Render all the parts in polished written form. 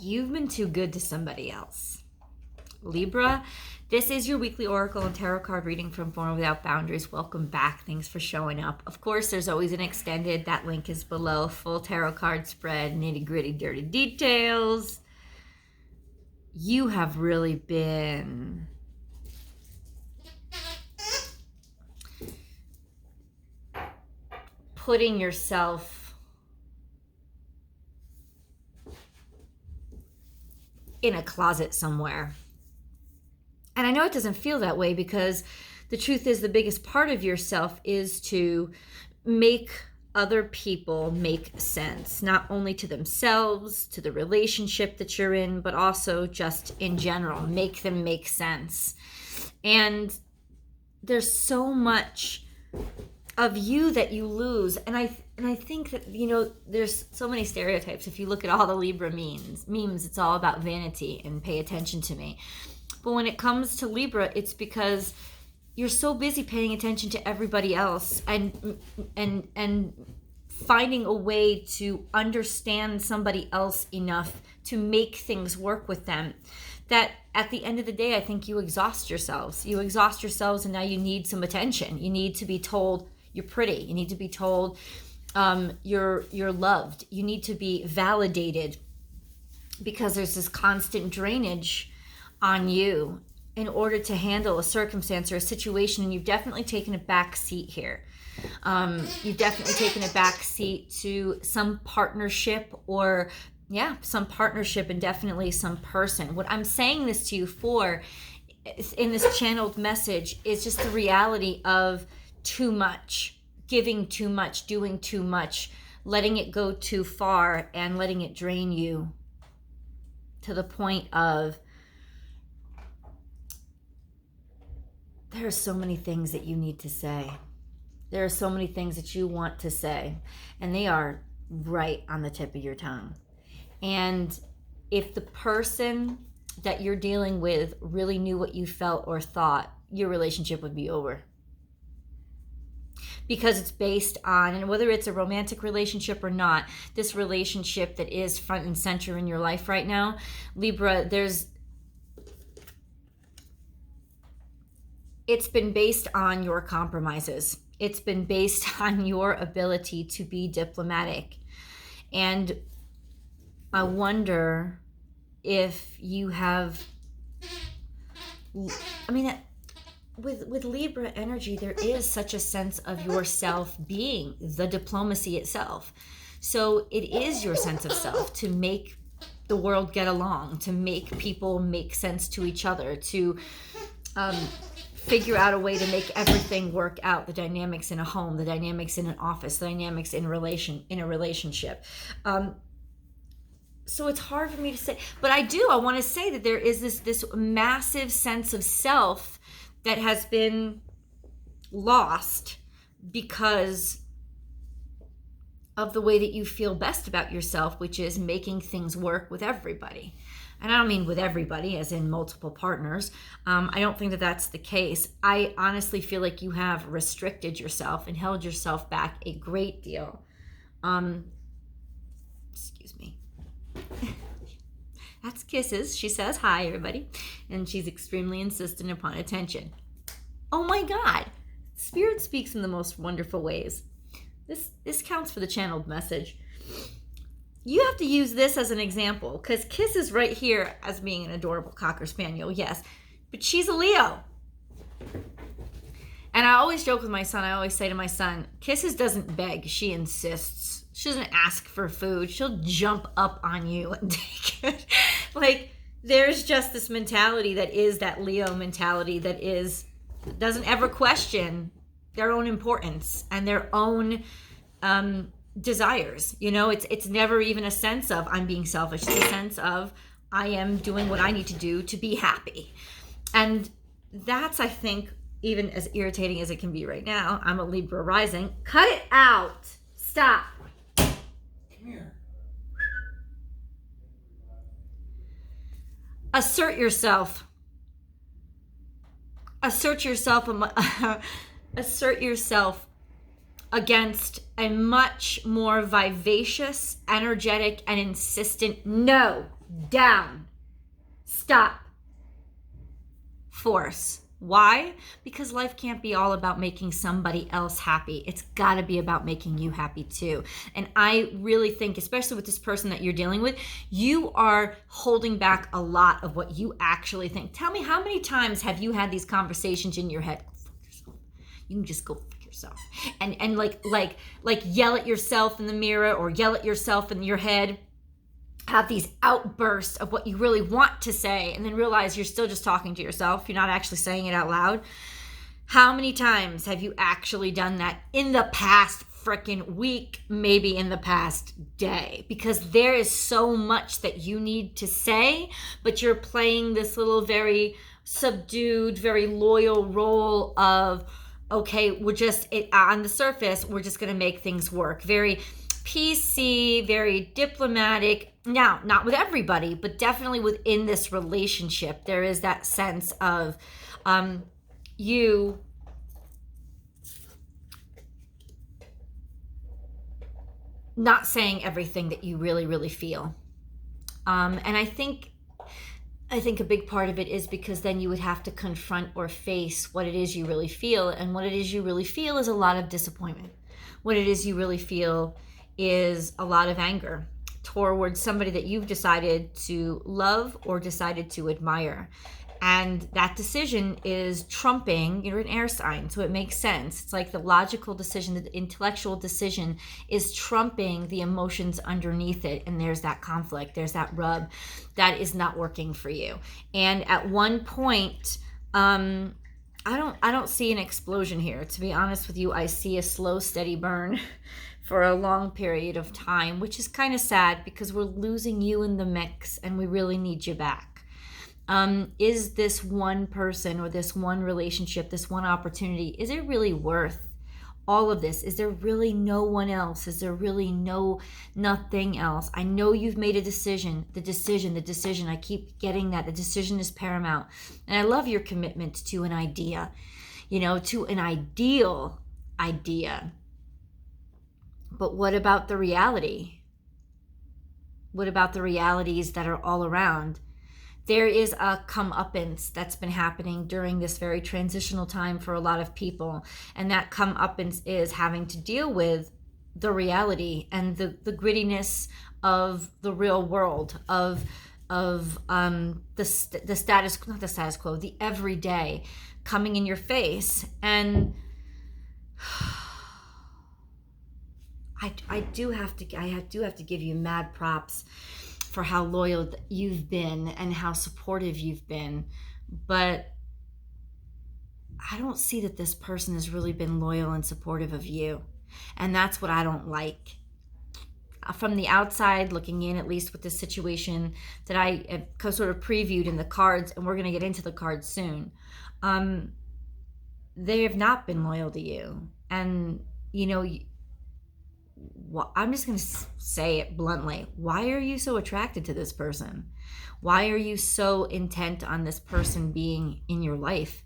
You've been too good to somebody else. Libra, this is your weekly oracle and tarot card reading from Born Without Boundaries. Welcome back. Thanks for showing up. Of course, there's always an extended. That link is below. Full tarot card spread, nitty gritty, dirty details. You have really been putting yourself in a closet somewhere. And I know it doesn't feel that way, because the truth is the biggest part of yourself is to make other people make sense, not only to themselves, to the relationship that you're in, but also just in general, make them make sense. And there's so much of you that you lose. And I think that, there's so many stereotypes. If you look at all the Libra memes, it's all about vanity and pay attention to me. But when it comes to Libra, it's because you're so busy paying attention to everybody else and finding a way to understand somebody else enough to make things work with them, that at the end of the day, I think you exhaust yourselves. You exhaust yourselves, and now you need some attention. You need to be told you're pretty. You need to be told you're loved. You need to be validated, because there's this constant drainage on you in order to handle a circumstance or a situation. And you've definitely taken a back seat here. You've definitely taken a back seat to some partnership, or some partnership, and definitely some person. What I'm saying this to you for in this channeled message is just the reality of too much, giving too much, doing too much, letting it go too far, and letting it drain you to the point of there are so many things that you need to say. There are so many things that you want to say, and they are right on the tip of your tongue. And if the person that you're dealing with really knew what you felt or thought, your relationship would be over. Because it's based on, and whether it's a romantic relationship or not, this relationship that is front and center in your life right now, Libra, it's been based on your compromises. It's been based on your ability to be diplomatic. And I wonder if you have, with Libra energy, there is such a sense of yourself being the diplomacy itself. So it is your sense of self to make the world get along, to make people make sense to each other, to figure out a way to make everything work out. The dynamics in a home, the dynamics in an office, the dynamics in a relationship. So it's hard for me to say, but I want to say that there is this massive sense of self that has been lost because of the way that you feel best about yourself, which is making things work with everybody. And I don't mean with everybody as in multiple partners. I don't think that that's the case. I honestly feel like you have restricted yourself and held yourself back a great deal. Excuse me. That's Kisses. She says hi, everybody. And she's extremely insistent upon attention. Oh my God. Spirit speaks in the most wonderful ways. This counts for the channeled message. You have to use this as an example, because Kiss is right here as being an adorable Cocker Spaniel, yes. But she's a Leo. And I always joke with my son, I always say to my son, Kisses doesn't beg, she insists. She doesn't ask for food. She'll jump up on you and take it. Like, there's just this mentality that is that Leo mentality that doesn't ever question their own importance and their own desires. It's never even a sense of I'm being selfish. It's a sense of I am doing what I need to do to be happy. And that's, I think, even as irritating as it can be right now. I'm a Libra rising. Cut it out. Stop. Come here. Assert yourself. Assert yourself. Assert yourself against a much more vivacious, energetic, and insistent no, down, stop, force. Why? Because life can't be all about making somebody else happy. It's got to be about making you happy too. And I really think, especially with this person that you're dealing with, you are holding back a lot of what you actually think. Tell me, how many times have you had these conversations in your head? Go fuck yourself. You can just go fuck yourself. And like yell at yourself in the mirror or yell at yourself in your head. Have these outbursts of what you really want to say and then realize you're still just talking to yourself. You're not actually saying it out loud. How many times have you actually done that in the past freaking week, maybe in the past day? Because there is so much that you need to say, but you're playing this little very subdued, very loyal role of, okay, we're just, on the surface, we're just going to make things work. Very PC, very diplomatic. Now, not with everybody, but definitely within this relationship, there is that sense of you not saying everything that you really, really feel. And I think a big part of it is because then you would have to confront or face what it is you really feel. And what it is you really feel is a lot of disappointment. What it is you really feel is a lot of anger towards somebody that you've decided to love or decided to admire. And that decision is trumping, you're an air sign, so it makes sense. It's like the logical decision, the intellectual decision is trumping the emotions underneath it. And there's that conflict, there's that rub that is not working for you. And at one point, I don't see an explosion here. To be honest with you, I see a slow, steady burn for a long period of time, which is kind of sad because we're losing you in the mix and we really need you back. Is this one person or this one relationship, this one opportunity, is it really worth all of this? Is there really no one else? Is there really nothing else? I know you've made a decision. The decision. I keep getting that. The decision is paramount. And I love your commitment to an idea, to an ideal idea. But what about the reality? What about the realities that are all around? There is a comeuppance that's been happening during this very transitional time for a lot of people. And that comeuppance is having to deal with the reality and the grittiness of the real world, of the status, not the status quo, the everyday coming in your face. And I do have to give you mad props for how loyal you've been and how supportive you've been. But I don't see that this person has really been loyal and supportive of you. And that's what I don't like. From the outside looking in, at least with this situation that I have sort of previewed in the cards, and we're going to get into the cards soon, they have not been loyal to you. And, I'm just going to say it bluntly. Why are you so attracted to this person? Why are you so intent on this person being in your life?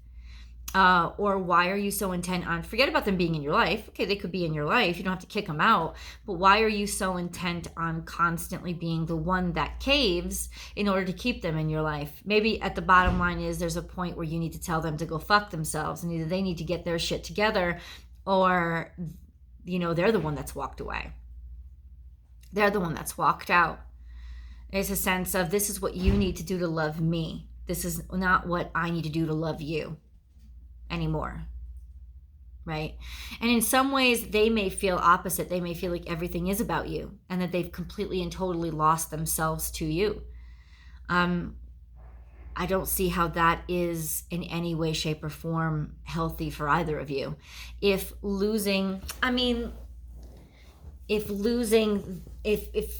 Or why are you so intent on, forget about them being in your life. Okay, they could be in your life. You don't have to kick them out. But why are you so intent on constantly being the one that caves in order to keep them in your life? Maybe at the bottom line is there's a point where you need to tell them to go fuck themselves, and either they need to get their shit together or they're the one that's walked away. They're the one that's walked out. There's a sense of, this is what you need to do to love me. This is not what I need to do to love you anymore. Right? And in some ways, they may feel opposite. They may feel like everything is about you and that they've completely and totally lost themselves to you. I don't see how that is in any way, shape, or form healthy for either of you. If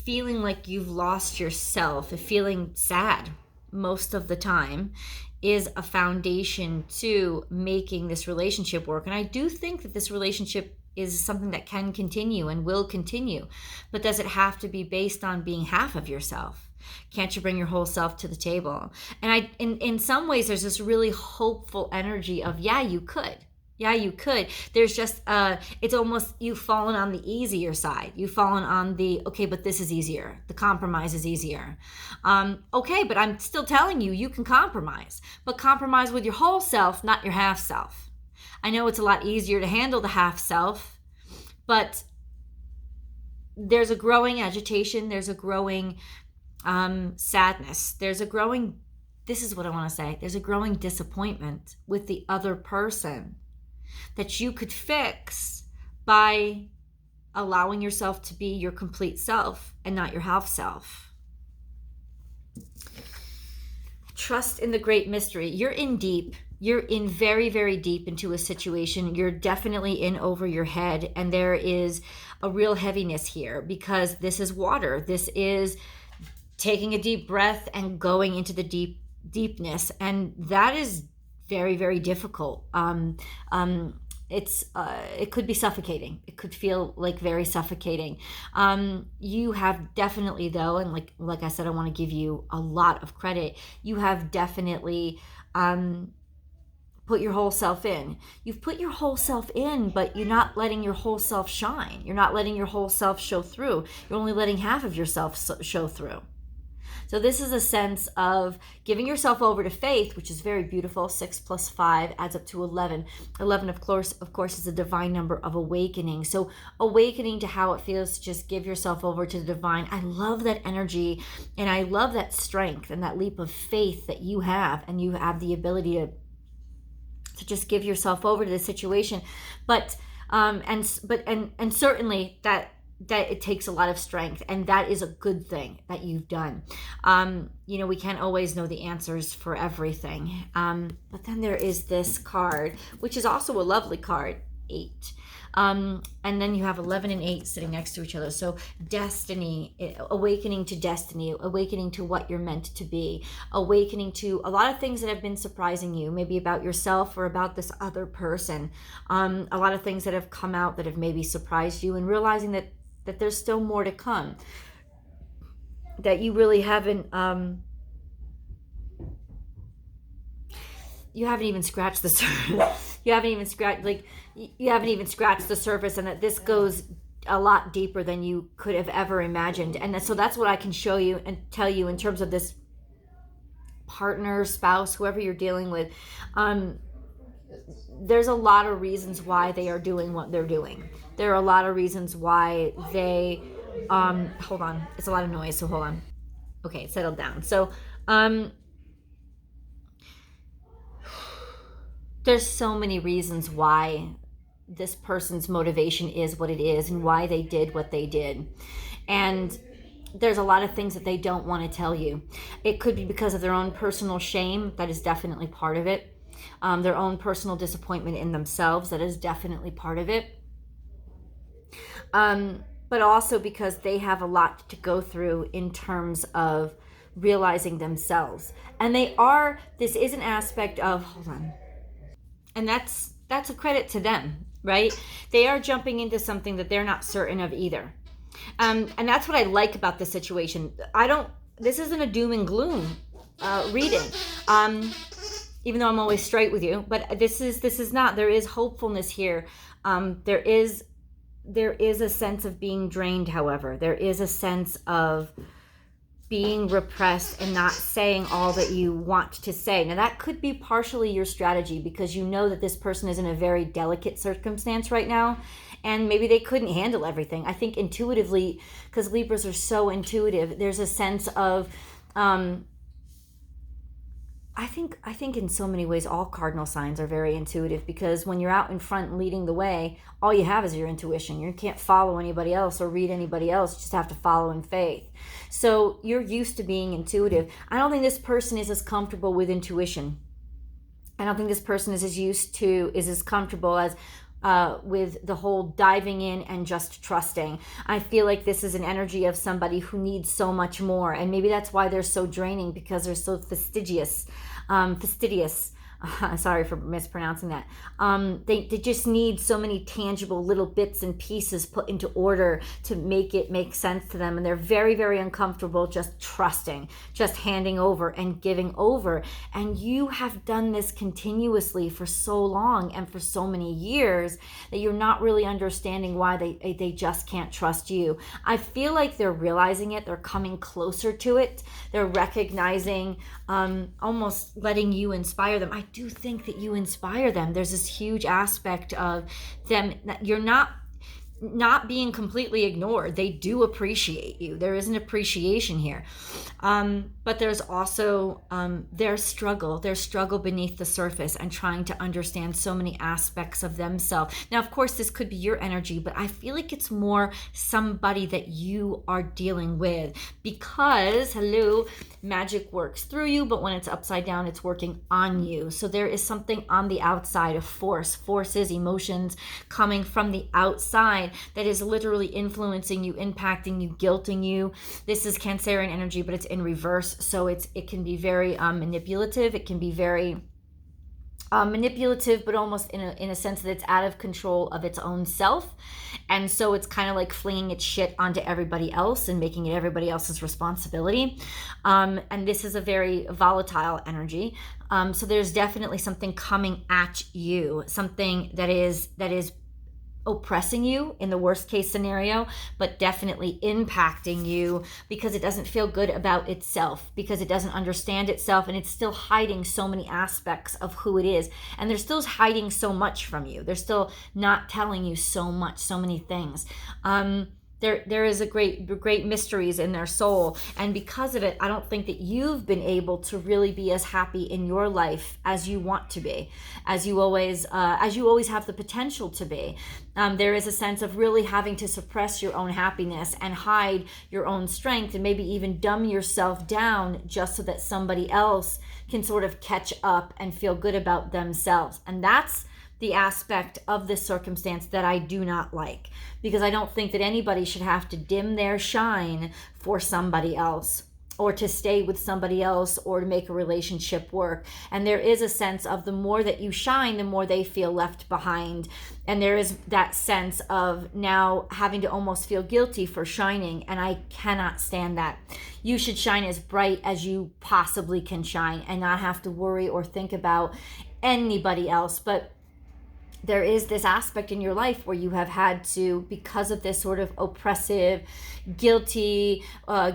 feeling like you've lost yourself, if feeling sad most of the time is a foundation to making this relationship work. And I do think that this relationship is something that can continue and will continue. But does it have to be based on being half of yourself? Can't you bring your whole self to the table? And in some ways, there's this really hopeful energy of, yeah, you could. Yeah, you could. There's just, it's almost, you've fallen on the easier side. You've fallen on the, okay, but this is easier. The compromise is easier. Okay, but I'm still telling you, you can compromise. But compromise with your whole self, not your half self. I know it's a lot easier to handle the half self, but there's a growing agitation. There's a growing sadness. There's a growing, this is what I want to say, there's a growing disappointment with the other person that you could fix by allowing yourself to be your complete self and not your half self. Trust in the great mystery. You're in deep. You're in very, very deep into a situation. You're definitely in over your head, and there is a real heaviness here because this is water. This is taking a deep breath and going into the deepness, and that is very, very difficult. It could be suffocating. It could feel like very suffocating. You have definitely, though, and like I said, I want to give you a lot of credit. You have definitely put your whole self in. You've put your whole self in, but you're not letting your whole self shine. You're not letting your whole self show through. You're only letting half of yourself show through. So this is a sense of giving yourself over to faith, which is very beautiful. 6 + 5 adds up to 11. 11, of course, is a divine number of awakening. So awakening to how it feels to just give yourself over to the divine. I love that energy, and I love that strength and that leap of faith that you have, and you have the ability to just give yourself over to the situation. But certainly that it takes a lot of strength, and that is a good thing that you've done. We can't always know the answers for everything. But then there is this card, which is also a lovely card, 8. And then you have 11 and 8 sitting next to each other. So destiny, awakening to destiny, awakening to what you're meant to be, awakening to a lot of things that have been surprising you, maybe about yourself or about this other person. A lot of things that have come out that have maybe surprised you, and realizing that there's still more to come, that you really haven't you haven't even scratched the surface. You haven't even scratched the surface, and that this goes a lot deeper than you could have ever imagined. And so that's what I can show you and tell you in terms of this partner, spouse, whoever you're dealing with. There's a lot of reasons why they are doing what they're doing. There are a lot of reasons why they, hold on, it's a lot of noise, so hold on. Okay, settle down. So, there's so many reasons why this person's motivation is what it is and why they did what they did. And there's a lot of things that they don't want to tell you. It could be because of their own personal shame. That is definitely part of it. Their own personal disappointment in themselves. That is definitely part of it. But also because they have a lot to go through in terms of realizing themselves. And this is an aspect of, hold on. And that's a credit to them, right? They are jumping into something that they're not certain of either. And that's what I like about this situation. This isn't a doom and gloom reading. Even though I'm always straight with you, but this is not. There is hopefulness here. There is a sense of being drained, however. There is a sense of being repressed and not saying all that you want to say. Now, that could be partially your strategy because you know that this person is in a very delicate circumstance right now, and maybe they couldn't handle everything. I think intuitively, because Libras are so intuitive, there's a sense of I think in so many ways all cardinal signs are very intuitive, because when you're out in front leading the way, all you have is your intuition. You can't follow anybody else or read anybody else. You just have to follow in faith. So you're used to being intuitive. I don't think this person is as comfortable with intuition. I don't think this person is as comfortable as with the whole diving in and just trusting. I feel like this is an energy of somebody who needs so much more, and maybe that's why they're so draining, because they're so fastidious. Sorry for mispronouncing that. They just need so many tangible little bits and pieces put into order to make it make sense to them. And they're very, very uncomfortable just trusting, just handing over and giving over. And you have done this continuously for so long and for so many years that you're not really understanding why they just can't trust you. I feel like they're realizing it. They're coming closer to it. They're recognizing, almost letting you inspire them. I do think that you inspire them. There's this huge aspect of them that you're not being completely ignored. They do appreciate you. There is an appreciation here. But there's also their struggle beneath the surface and trying to understand so many aspects of themselves. Now, of course, this could be your energy, but I feel like it's more somebody that you are dealing with because, hello, magic works through you, but when it's upside down, it's working on you. So there is something on the outside of forces, emotions coming from the outside that is literally influencing you, impacting you, guilting you. This is Cancerian energy, but it's in reverse. So it can be very manipulative. It can be very manipulative, but almost in a sense that it's out of control of its own self. And so it's kind of like flinging its shit onto everybody else and making it everybody else's responsibility. And this is a very volatile energy. So there's definitely something coming at you, something that is oppressing you in the worst case scenario, but definitely impacting you because it doesn't feel good about itself, because it doesn't understand itself, and it's still hiding so many aspects of who it is, and they're still hiding so much from you. They're still not telling you so many things. There is a great mysteries in their soul, and because of it, I don't think that you've been able to really be as happy in your life as you want to be, as you always have the potential to be. There is a sense of really having to suppress your own happiness and hide your own strength, and maybe even dumb yourself down just so that somebody else can sort of catch up and feel good about themselves. And that's the aspect of this circumstance that I do not like, because I don't think that anybody should have to dim their shine for somebody else, or to stay with somebody else, or to make a relationship work. And there is a sense of the more that you shine, the more they feel left behind. And there is that sense of now having to almost feel guilty for shining, and I cannot stand that. You should shine as bright as you possibly can shine and not have to worry or think about anybody else. But there is this aspect in your life where you have had to, because of this sort of oppressive, guilty,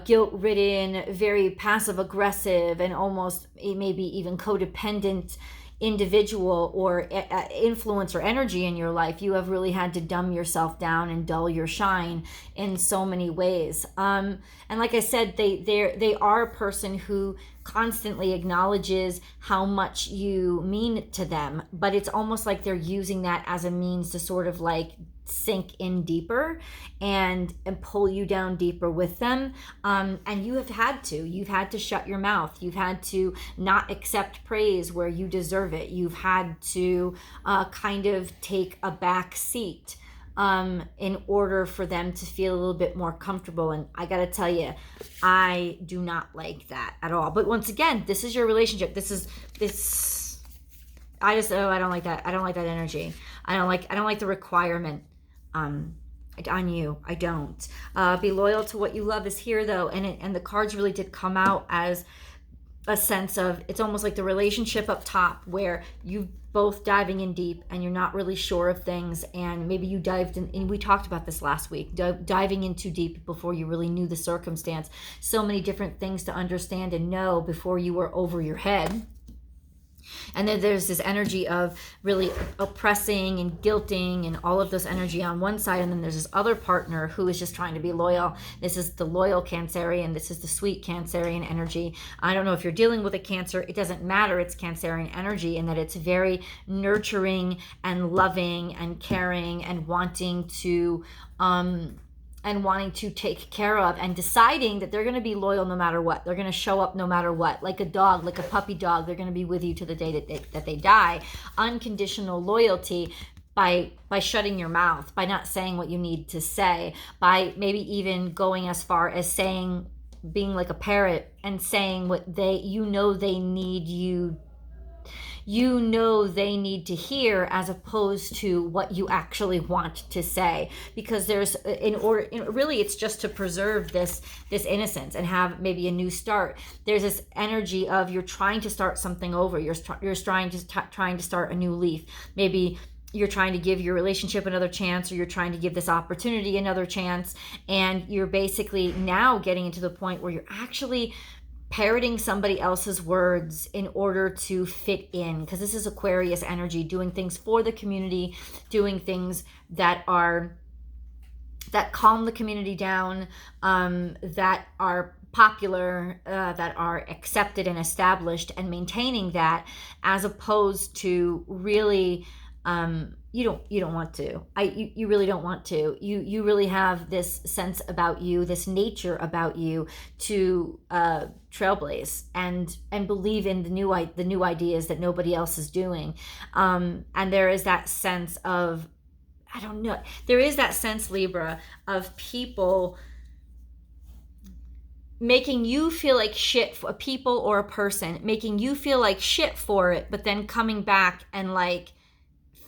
guilt-ridden, very passive-aggressive, and almost maybe even codependent individual or influence or energy in your life, you have really had to dumb yourself down and dull your shine in so many ways. And like I said, they are a person who constantly acknowledges how much you mean to them, but it's almost like they're using that as a means to sort of like sink in deeper and pull you down deeper with them. And you've had to shut your mouth. You've had to not accept praise where you deserve it. You've had to kind of take a back seat in order for them to feel a little bit more comfortable. And I gotta tell you, I do not like that at all. But once again, this is your relationship. I don't like that. I don't like that energy. I don't like the requirement on you. I don't. Be loyal to what you love is here though, and the cards really did come out as a sense of, it's almost like the relationship up top where you both diving in deep and you're not really sure of things, and maybe you dived in, and we talked about this last week, diving in too deep before you really knew the circumstance. So many different things to understand and know before you were over your head. And then there's this energy of really oppressing and guilting and all of this energy on one side. And then there's this other partner who is just trying to be loyal. This is the loyal Cancerian. This is the sweet Cancerian energy. I don't know if you're dealing with a Cancer. It doesn't matter. It's Cancerian energy, and that it's very nurturing and loving and caring and wanting to take care of, and deciding that they're going to be loyal no matter what. They're going to show up no matter what. Like a dog, like a puppy dog, they're going to be with you to the day that they die. Unconditional loyalty by shutting your mouth, by not saying what you need to say, by maybe even going as far as saying, being like a parrot and saying what they need you know they need to hear, as opposed to what you actually want to say. Because there's really it's just to preserve this innocence and have maybe a new start. There's this energy of you're trying to start something over. You're trying to start a new leaf. Maybe you're trying to give your relationship another chance, or you're trying to give this opportunity another chance, and you're basically now getting into the point where you're actually parroting somebody else's words in order to fit in, because this is Aquarius energy, doing things for the community, doing things that calm the community down, that are popular, that are accepted and established, and maintaining that, as opposed to really you don't want to. You really don't want to. You really have this sense about you, this nature about you, to trailblaze and believe in the new ideas that nobody else is doing. And there is that sense of, I don't know, there is that sense, Libra, of people making you feel like shit, for a people or a person making you feel like shit for it, but then coming back and like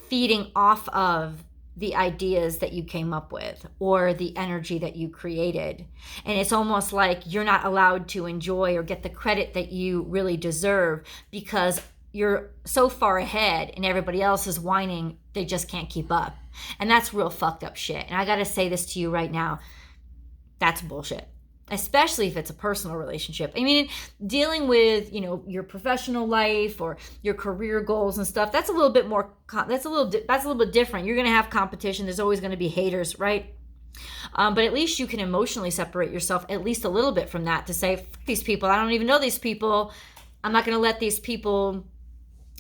feeding off of the ideas that you came up with or the energy that you created. And it's almost like you're not allowed to enjoy or get the credit that you really deserve, because you're so far ahead and everybody else is whining they just can't keep up. And that's real fucked up shit. And I gotta say this to you right now, that's bullshit. Especially if it's a personal relationship. I mean, dealing with, your professional life or your career goals and stuff, that's a little bit more, that's a little bit different. You're going to have competition. There's always going to be haters, right? But at least you can emotionally separate yourself at least a little bit from that, to say, fuck these people. I don't even know these people. I'm not going to let these people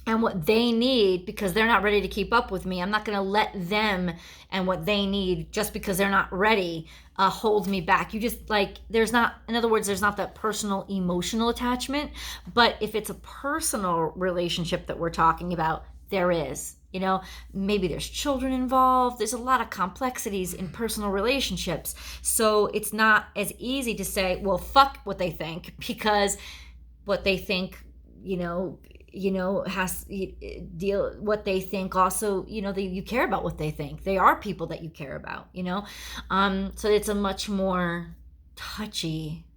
and what they need, because they're not ready to keep up with me. I'm not going to let them and what they need, just because they're not ready, hold me back. You just there's not that personal emotional attachment. But if it's a personal relationship that we're talking about, there is, maybe there's children involved. There's a lot of complexities in personal relationships. So it's not as easy to say, well, fuck what they think, because what they think, has deal what they think also, you care about what they think. They are people that you care about, so it's a much more touchy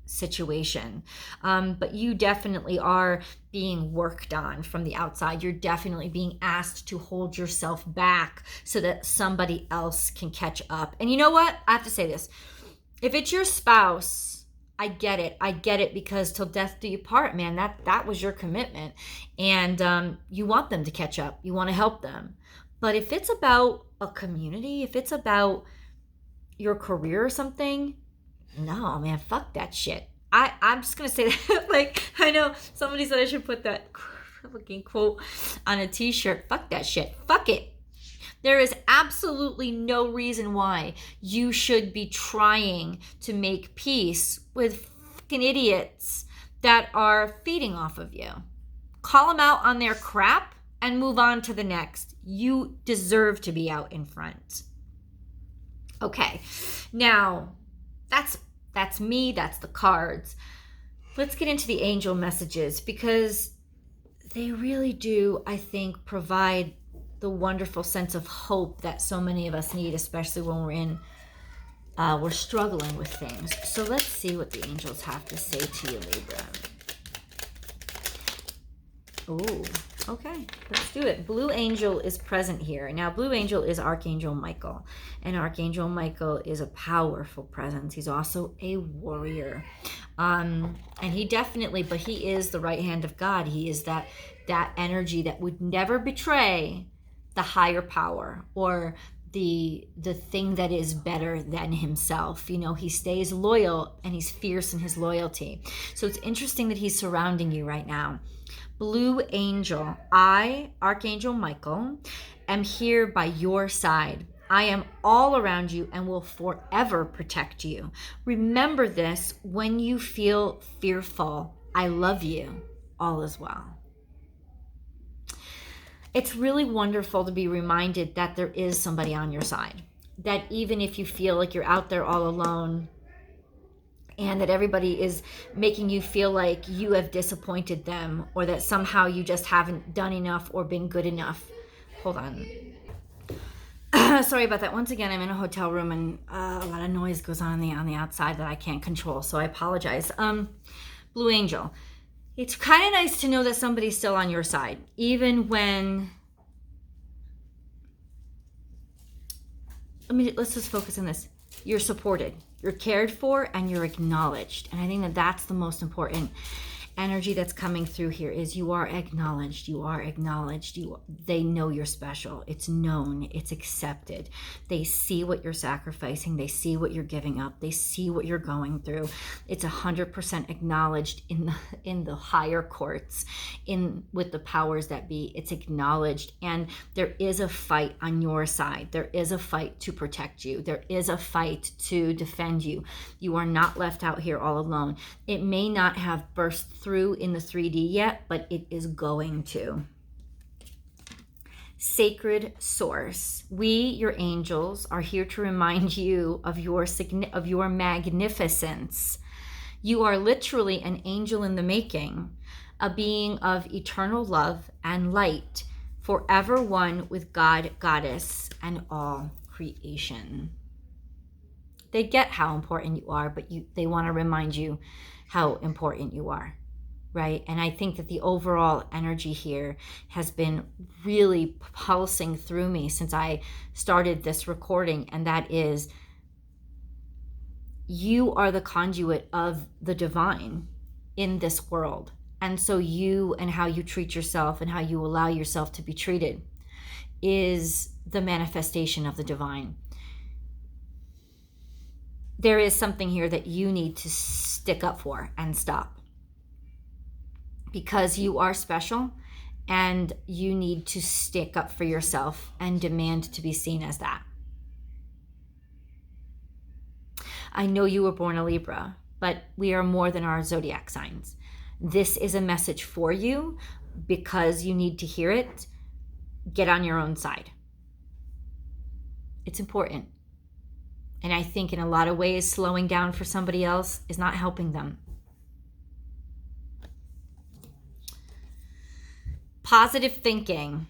situation. But you definitely are being worked on from the outside. You're definitely being asked to hold yourself back so that somebody else can catch up. And you know what? I have to say this. If it's your spouse, I get it, because till death do you part, man. That was your commitment, and you want them to catch up. You want to help them. But if it's about a community, if it's about your career or something, no, man, fuck that shit. I'm just gonna say that. I know somebody said I should put that fucking quote on a t-shirt. Fuck that shit. Fuck it. There is absolutely no reason why you should be trying to make peace with fucking idiots that are feeding off of you. Call them out on their crap and move on to the next. You deserve to be out in front. Okay, now that's me, that's the cards. Let's get into the angel messages, because they really do, I think, provide the wonderful sense of hope that so many of us need, especially when we're struggling with things. So let's see what the angels have to say to you, Libra. Ooh, okay, let's do it. Blue Angel is present here. Now, Blue Angel is Archangel Michael, and Archangel Michael is a powerful presence. He's also a warrior, and he is the right hand of God. He is that energy that would never betray the higher power or the thing that is better than himself. He stays loyal, and he's fierce in his loyalty. So it's interesting that he's surrounding you right now. Blue Angel, I, Archangel Michael, am here by your side. I am all around you and will forever protect you. Remember this when you feel fearful. I love you. All is well. It's really wonderful to be reminded that there is somebody on your side. That even if you feel like you're out there all alone, and that everybody is making you feel like you have disappointed them, or that somehow you just haven't done enough or been good enough. Hold on. Sorry about that. Once again, I'm in a hotel room and a lot of noise goes on the outside that I can't control, so I apologize. Blue Angel. It's kind of nice to know that somebody's still on your side, even when... let's just focus on this. You're supported, you're cared for, and you're acknowledged. And I think that that's the most important energy that's coming through here, is you are acknowledged. You are acknowledged. They know you're special. It's known. It's accepted. They see what you're sacrificing. They see what you're giving up. They see what you're going through. It's 100% acknowledged in the higher courts, with the powers that be. It's acknowledged, and there is a fight on your side. There is a fight to protect you. There is a fight to defend you. You are not left out here all alone. It may not have burst through in the 3D yet, but it is going to. Sacred Source, we, your angels, are here to remind you of your magnificence. You are literally an angel in the making, a being of eternal love and light, forever one with God, Goddess, and all creation. They get how important you are, but they want to remind you how important you are. Right? And I think that the overall energy here has been really pulsing through me since I started this recording. And that is, you are the conduit of the divine in this world. And so you, and how you treat yourself and how you allow yourself to be treated, is the manifestation of the divine. There is something here that you need to stick up for and stop. Because you are special, and you need to stick up for yourself and demand to be seen as that. I know you were born a Libra, but we are more than our zodiac signs. This is a message for you because you need to hear it. Get on your own side. It's important. And I think in a lot of ways, slowing down for somebody else is not helping them. Positive thinking.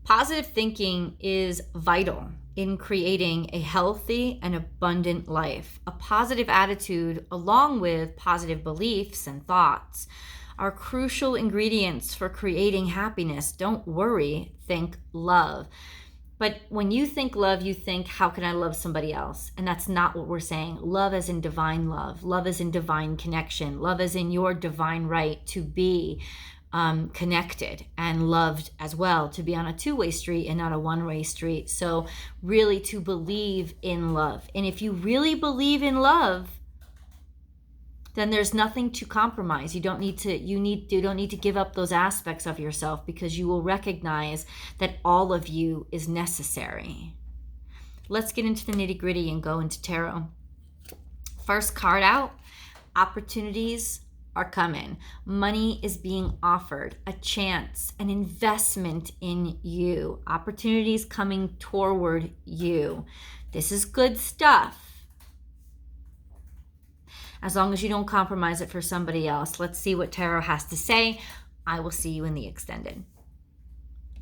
Positive thinking is vital in creating a healthy and abundant life. A positive attitude, along with positive beliefs and thoughts, are crucial ingredients for creating happiness. Don't worry, think love. But when you think love, you think, how can I love somebody else? And that's not what we're saying. Love as in divine love. Love as in divine connection. Love as in your divine right to be connected and loved as well, to be on a two-way street and not a one-way street. So really to believe in love. And if you really believe in love, then there's nothing to compromise. You don't need to give up those aspects of yourself, because you will recognize that all of you is necessary. Let's get into the nitty-gritty and go into tarot. First card out, opportunities are coming. Money is being offered, a chance, an investment in you. Opportunities coming toward you. This is good stuff. As long as you don't compromise it for somebody else. Let's see what tarot has to say. I will see you in the extended.